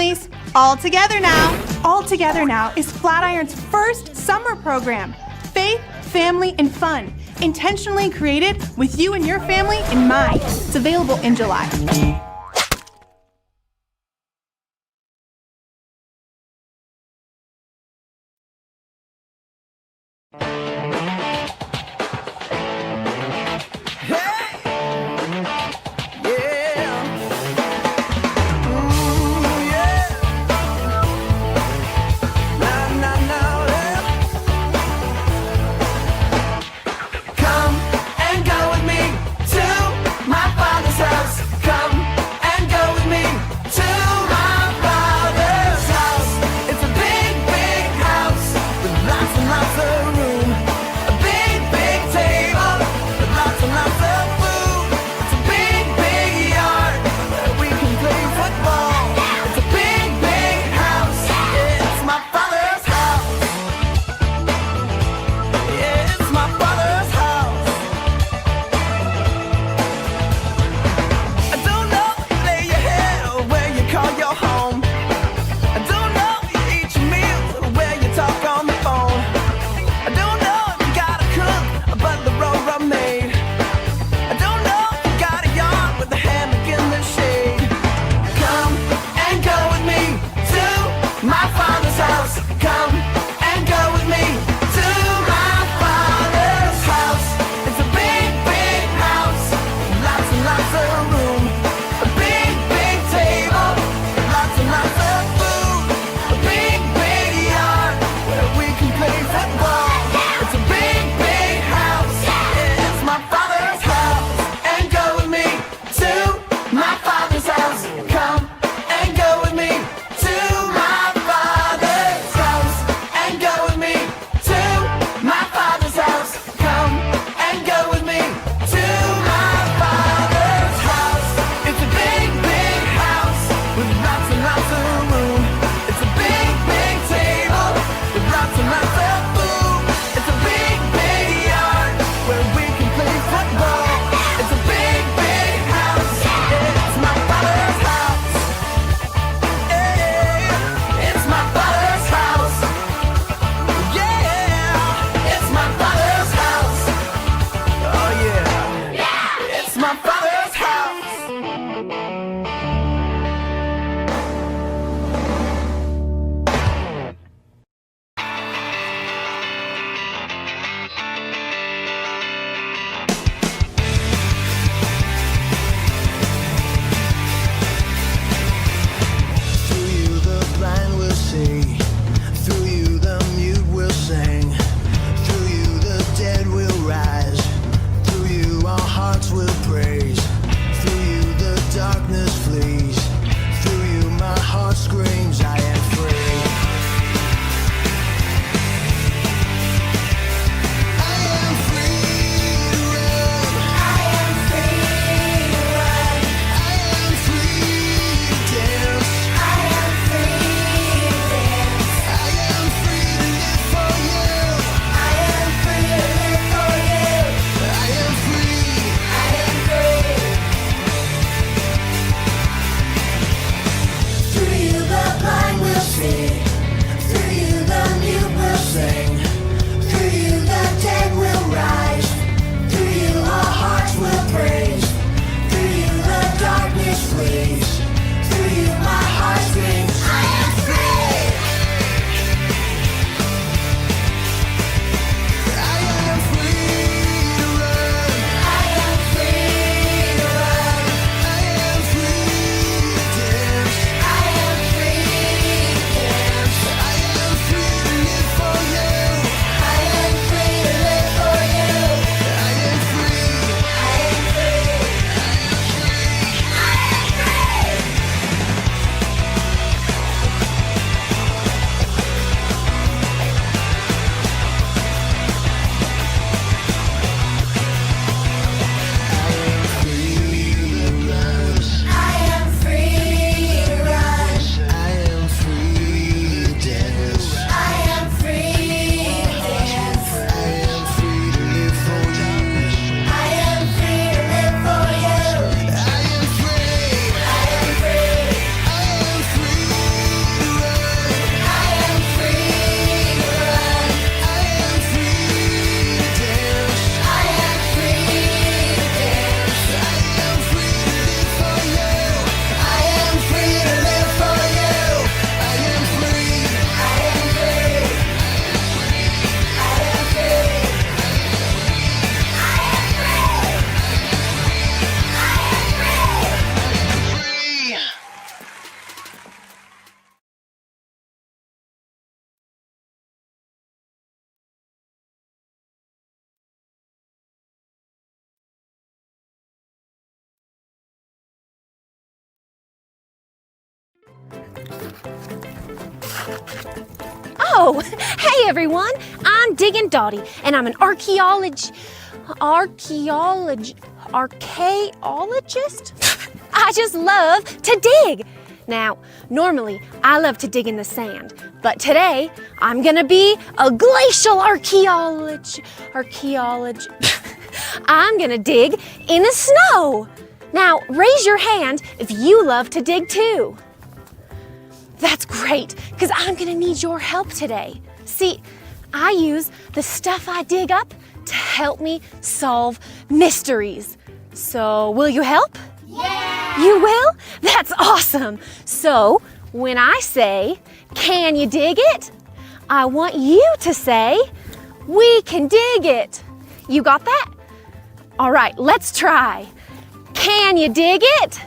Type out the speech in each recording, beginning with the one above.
families, all together now. All Together Now is Flatiron's first summer program. Faith, family, and fun. Intentionally created with you and your family in mind. It's available in July. Oh, hey everyone, I'm Diggin' Dottie, and I'm an archaeologist? I just love to dig. Now, normally I love to dig in the sand, but today I'm gonna be a glacial archaeologist. I'm gonna dig in the snow. Now, raise your hand if you love to dig too. That's great, because I'm gonna need your help today. See, I use the stuff I dig up to help me solve mysteries. So, will you help? Yeah! You will? That's awesome! So, when I say, can you dig it? I want you to say, we can dig it. You got that? All right, let's try. Can you dig it?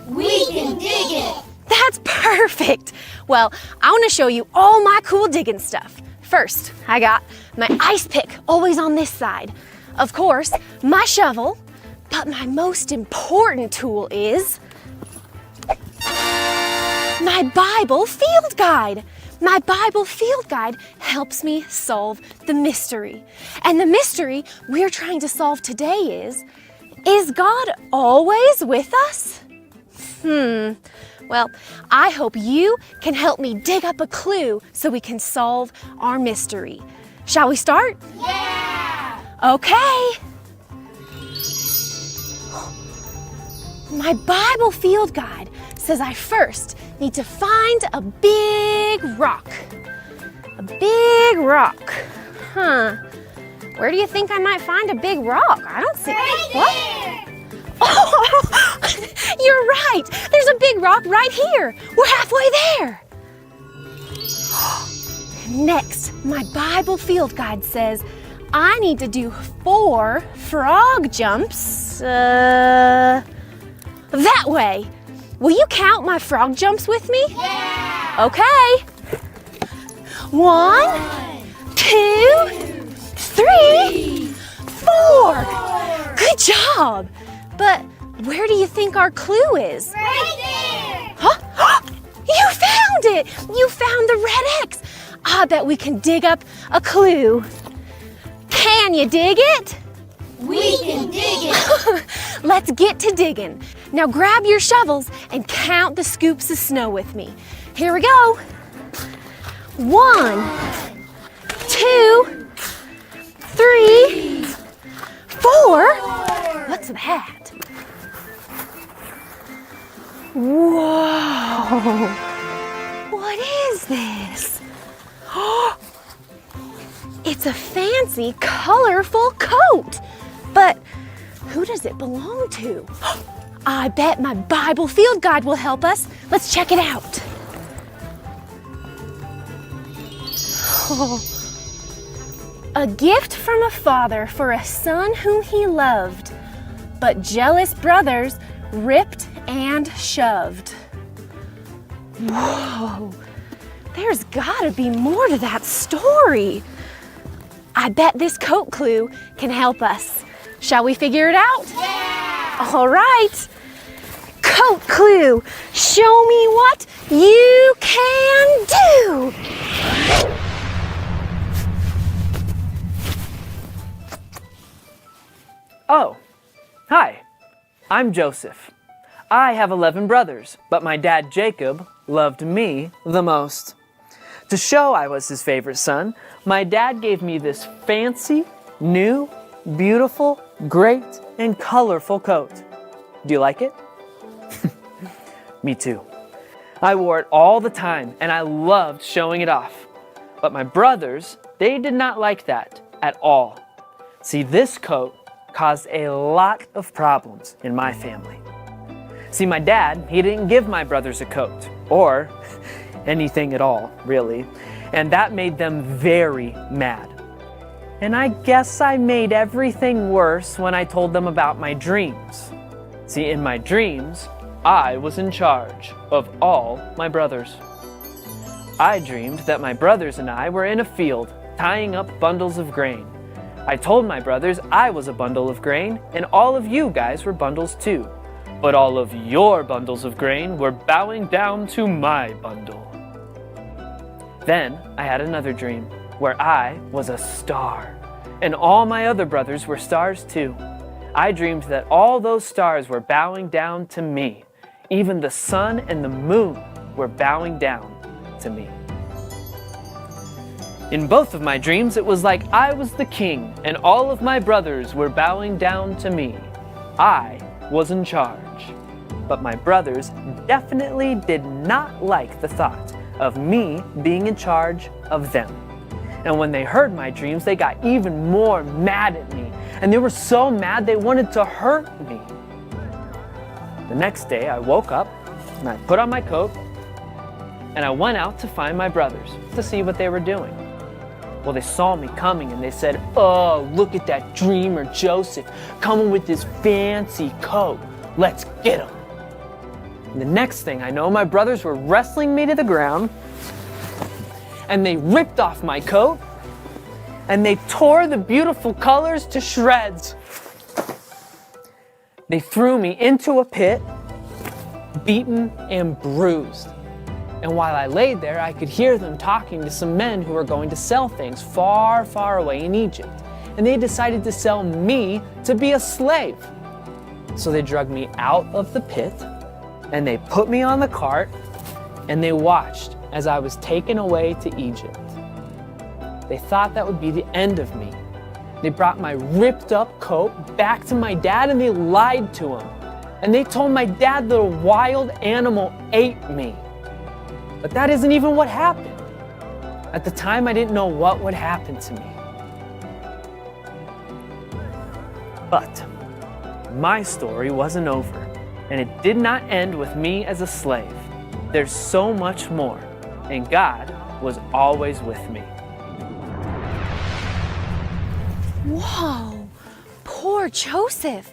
We can dig it. That's perfect. Well, I want to show you all my cool digging stuff. First, I got my ice pick, always on this side. Of course, my shovel, but my most important tool is my Bible field guide. My Bible field guide helps me solve the mystery. And the mystery we're trying to solve today is God always with us? Well, I hope you can help me dig up a clue so we can solve our mystery. Shall we start? Yeah! Okay. My Bible field guide says I first need to find a big rock. A big rock. Where do you think I might find a big rock? I don't see Right what? there! Oh, you're right. There's a big rock right here. We're halfway there. Next, my Bible field guide says I need to do 4 frog jumps that way. Will you count my frog jumps with me? Yeah! Okay. 1, 2, 3, 4. Good job. But where do you think our clue is? Right there! Huh? You found it! You found the red X. I bet we can dig up a clue. Can you dig it? We can dig it. Let's get to digging. Now grab your shovels and count the scoops of snow with me. Here we go. 1, 2, 3, 4. What's that? Whoa! What is this? It's a fancy, colorful coat. But who does it belong to? I bet my Bible field guide will help us. Let's check it out. A gift from a father for a son whom he loved, but jealous brothers ripped and shoved. Whoa, there's gotta be more to that story. I bet this coat clue can help us. Shall we figure it out? Yeah! All right. Coat clue, show me what you can do. Oh, hi, I'm Joseph. I have 11 brothers, but my dad Jacob loved me the most. To show I was his favorite son, my dad gave me this fancy, new, beautiful, great, and colorful coat. Do you like it? Me too. I wore it all the time and I loved showing it off. But my brothers, they did not like that at all. See, this coat caused a lot of problems in my family. See, my dad, he didn't give my brothers a coat, or anything at all, really, and that made them very mad. And I guess I made everything worse when I told them about my dreams. See, in my dreams, I was in charge of all my brothers. I dreamed that my brothers and I were in a field tying up bundles of grain. I told my brothers I was a bundle of grain and all of you guys were bundles too. but all of your bundles of grain were bowing down to my bundle. Then I had another dream where I was a star, and all my other brothers were stars too. I dreamed that all those stars were bowing down to me. Even the sun and the moon were bowing down to me. In both of my dreams, it was like I was the king and all of my brothers were bowing down to me. I was in charge. But my brothers definitely did not like the thought of me being in charge of them. And when they heard my dreams, they got even more mad at me. And they were so mad they wanted to hurt me. The next day, I woke up and I put on my coat and I went out to find my brothers to see what they were doing. Well, they saw me coming and they said, "Oh, look at that dreamer Joseph coming with his fancy coat. Let's get him." And the next thing I know, my brothers were wrestling me to the ground and they ripped off my coat and they tore the beautiful colors to shreds. They threw me into a pit, beaten and bruised. And while I laid there, I could hear them talking to some men who were going to sell things far, far away in Egypt. And they decided to sell me to be a slave. So they dragged me out of the pit and they put me on the cart and they watched as I was taken away to Egypt. They thought that would be the end of me. They brought my ripped up coat back to my dad and they lied to him. And they told my dad that a wild animal ate me. But that isn't even what happened. At the time, I didn't know what would happen to me. But my story wasn't over, and it did not end with me as a slave. There's so much more, and God was always with me. Whoa, poor Joseph.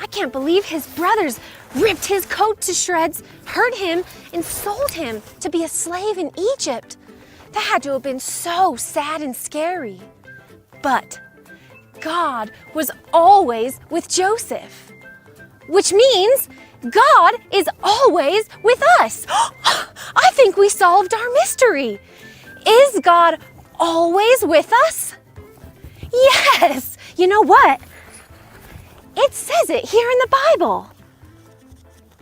I can't believe his brothers ripped his coat to shreds, hurt him, and sold him to be a slave in Egypt. That had to have been so sad and scary. But God was always with Joseph, which means God is always with us. I think we solved our mystery. Is God always with us? Yes. You know what? It says it here in the Bible.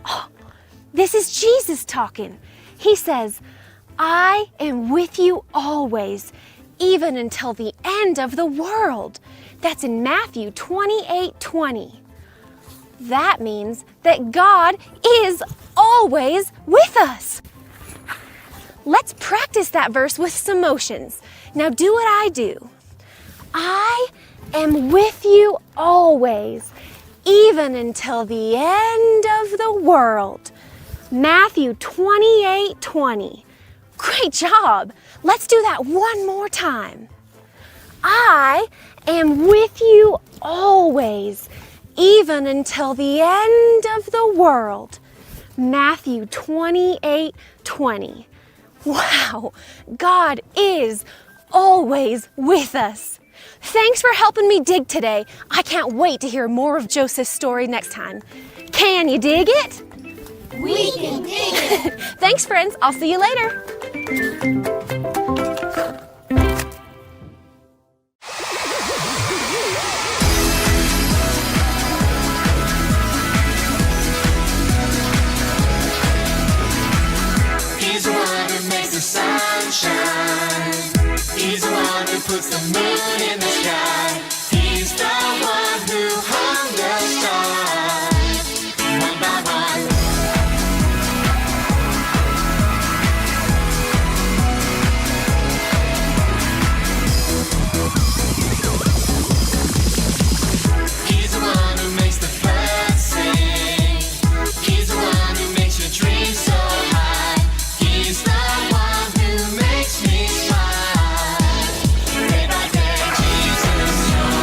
Oh, this is Jesus talking. He says, "I am with you always, even until the end of the world." That's in Matthew 28:20. That means that God is always with us. Let's practice that verse with some motions. Now do what I do. I am with you always, even until the end of the world. Matthew 28:20. Great job. Let's do that one more time. I am with you always, even until the end of the world. Matthew 28:20. Wow, God is always with us. Thanks for helping me dig today. I can't wait to hear more of Joseph's story next time. Can you dig it? We can dig it. Thanks, friends. I'll see you later. He's the one who makes the sun shine. He's the one who puts the moon in the sky. He's the one who hung the stars one by one. He's the one who makes the birds sing. He's the one who makes your dreams so high. He's the one who makes me smile. Day by day, Jesus shows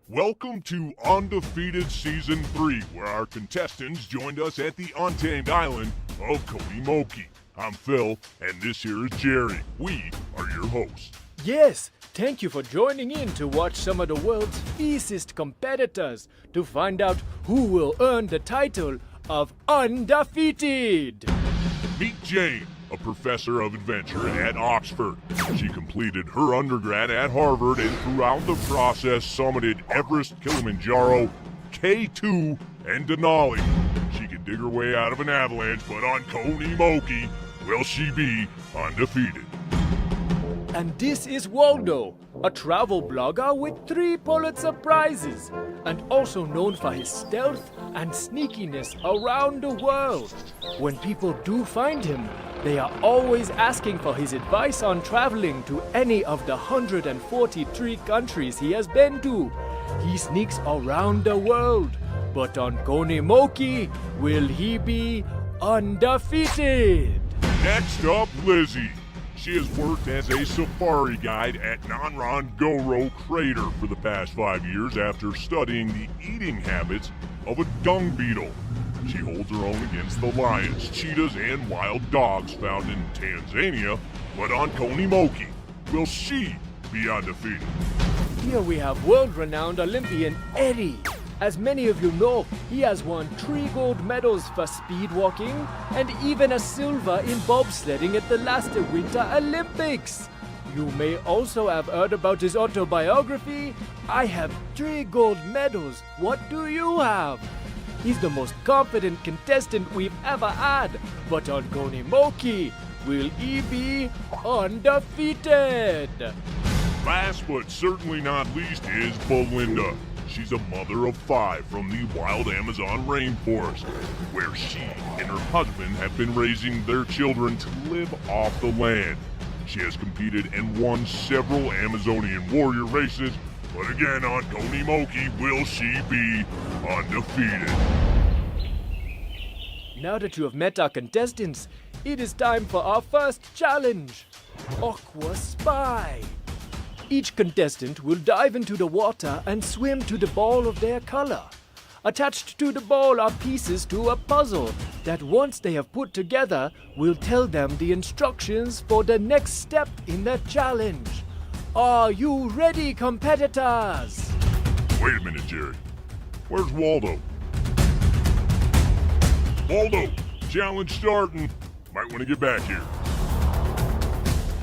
Welcome to Undefeated Season 3, where our contestants joined us at the untamed island of Kodimoki. I'm Phil, and this here is Jerry. We are your hosts. Yes, thank you for joining in to watch some of the world's fiercest competitors to find out who will earn the title of Undefeated. Meet Jane, a professor of adventure at Oxford. She completed her undergrad at Harvard and throughout the process summited Everest, Kilimanjaro, K2, and Denali. She can dig her way out of an avalanche, but on Konimoki will she be undefeated. And this is Waldo, a travel blogger with 3 Pulitzer Prizes, and also known for his stealth and sneakiness around the world. When people do find him, they are always asking for his advice on traveling to any of the 143 countries he has been to. He sneaks around the world, but on Konimoki, will he be undefeated? Next up, Lizzie. She has worked as a safari guide at Ngorongoro Crater for the past 5 years after studying the eating habits of a dung beetle. She holds her own against the lions, cheetahs, and wild dogs found in Tanzania, but on Konimoki, will she be undefeated? Here we have world-renowned Olympian Eddie. As many of you know, he has won 3 gold medals for speed walking and even a silver in bobsledding at the last Winter Olympics. You may also have heard about his autobiography, I have 3 gold medals, what do you have? He's the most confident contestant we've ever had, but on Konimoki, will he be undefeated? Last but certainly not least is Belinda. She's a mother of 5 from the wild Amazon rainforest, where she and her husband have been raising their children to live off the land. She has competed and won several Amazonian warrior races, but again on Konimoki, will she be undefeated? Now that you have met our contestants, it is time for our first challenge, Aqua Spy. Each contestant will dive into the water and swim to the ball of their color. Attached to the ball are pieces to a puzzle that once they have put together will tell them the instructions for the next step in the challenge. Are you ready, competitors? Wait a minute, Jerry. Where's Waldo? Waldo, challenge starting. Might want to get back here.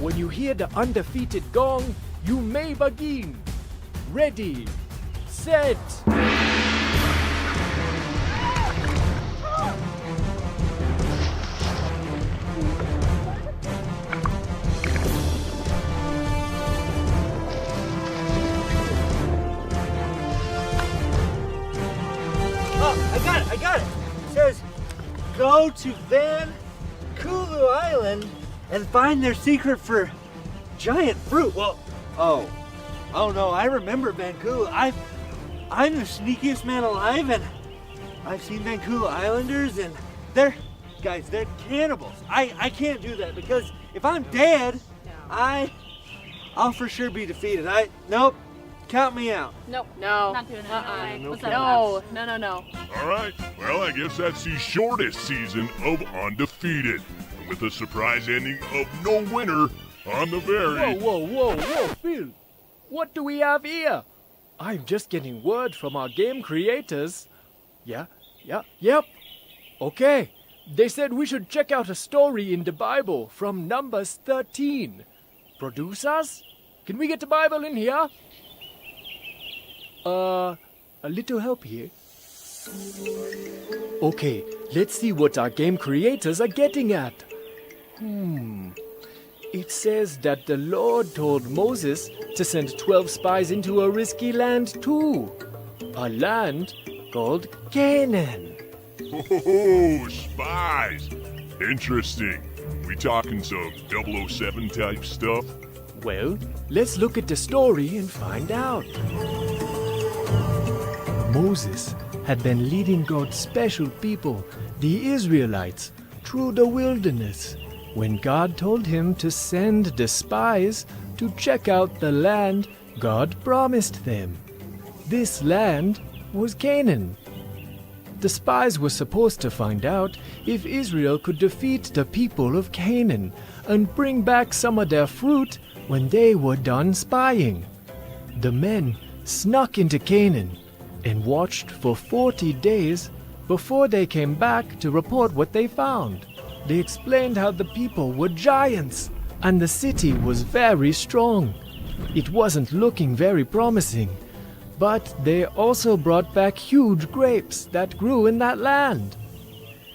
When you hear the undefeated gong, you may begin. Ready, set. Oh, I got it. It says, go to Vancouver Island and find their secret for giant fruit. Well, oh no, I remember Vancouver. I'm the sneakiest man alive, and I've seen Vancouver Islanders, and they're cannibals. I can't do that because if I'm dead, I'll for sure be defeated. Nope, count me out. Nope. No. Not doing it. No way. What's that No. about? No. All right, well, I guess that's the shortest season of Undefeated, with a surprise ending of no winner on the very... Whoa, Phil. What do we have here? I'm just getting word from our game creators. Yep. Okay, they said we should check out a story in the Bible from Numbers 13. Producers, can we get the Bible in here? A little help here. Okay, let's see what our game creators are getting at. It says that the Lord told Moses to send 12 spies into a risky land too. A land called Canaan. Oh, spies! Interesting. We talking some 007 type stuff? Well, let's look at the story and find out. Moses had been leading God's special people, the Israelites, through the wilderness when God told him to send the spies to check out the land God promised them. This land was Canaan. The spies were supposed to find out if Israel could defeat the people of Canaan and bring back some of their fruit when they were done spying. The men snuck into Canaan and watched for 40 days before they came back to report what they found. They explained how the people were giants and the city was very strong. It wasn't looking very promising, but they also brought back huge grapes that grew in that land.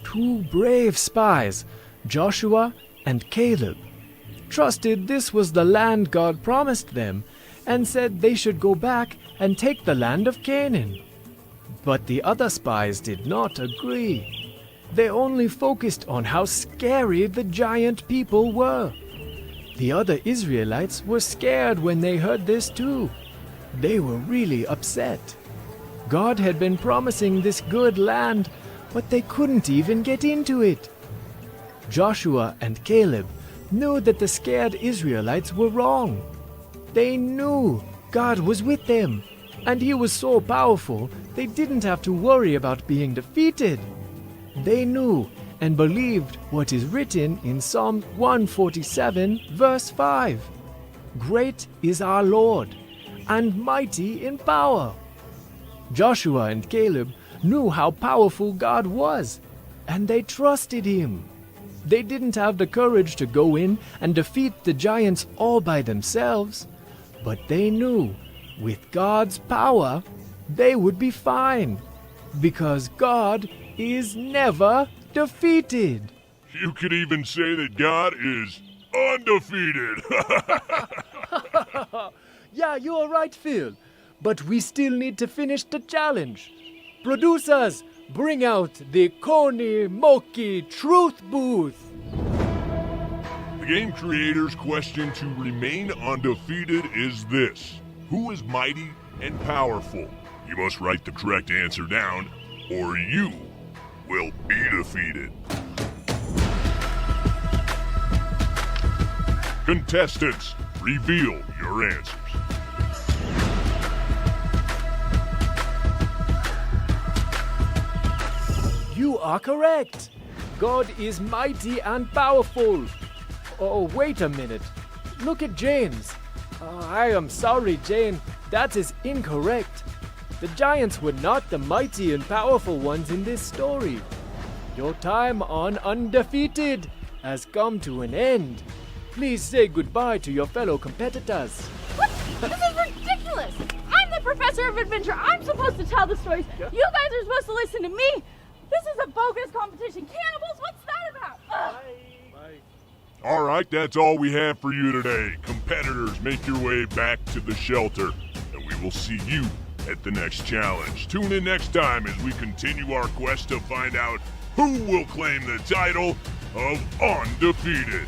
2 brave spies, Joshua and Caleb, trusted this was the land God promised them and said they should go back and take the land of Canaan. But the other spies did not agree. They only focused on how scary the giant people were. The other Israelites were scared when they heard this too. They were really upset. God had been promising this good land, but they couldn't even get into it. Joshua and Caleb knew that the scared Israelites were wrong. They knew God was with them, and He was so powerful they didn't have to worry about being defeated. They knew and believed what is written in Psalm 147, verse 5. Great is our Lord, and mighty in power. Joshua and Caleb knew how powerful God was, and they trusted Him. They didn't have the courage to go in and defeat the giants all by themselves, but they knew with God's power they would be fine, because God is never defeated. You could even say that God is undefeated. Yeah, you're right, Phil. But we still need to finish the challenge. Producers, bring out the Coney Moki Truth Booth. The game creator's question to remain undefeated is this: who is mighty and powerful? You must write the correct answer down, or you will be defeated. Contestants, reveal your answers. You are correct. God is mighty and powerful. Oh, wait a minute. Look at Jane's. I am sorry, Jane. That is incorrect. The giants were not the mighty and powerful ones in this story. Your time on Undefeated has come to an end. Please say goodbye to your fellow competitors. What? This is ridiculous! I'm the professor of adventure. I'm supposed to tell the stories. Yeah. You guys are supposed to listen to me. This is a bogus competition. Cannibals? What's that about? Ugh. All right, that's all we have for you today. Competitors, make your way back to the shelter, and we will see you at the next challenge. Tune in next time as we continue our quest to find out who will claim the title of Undefeated.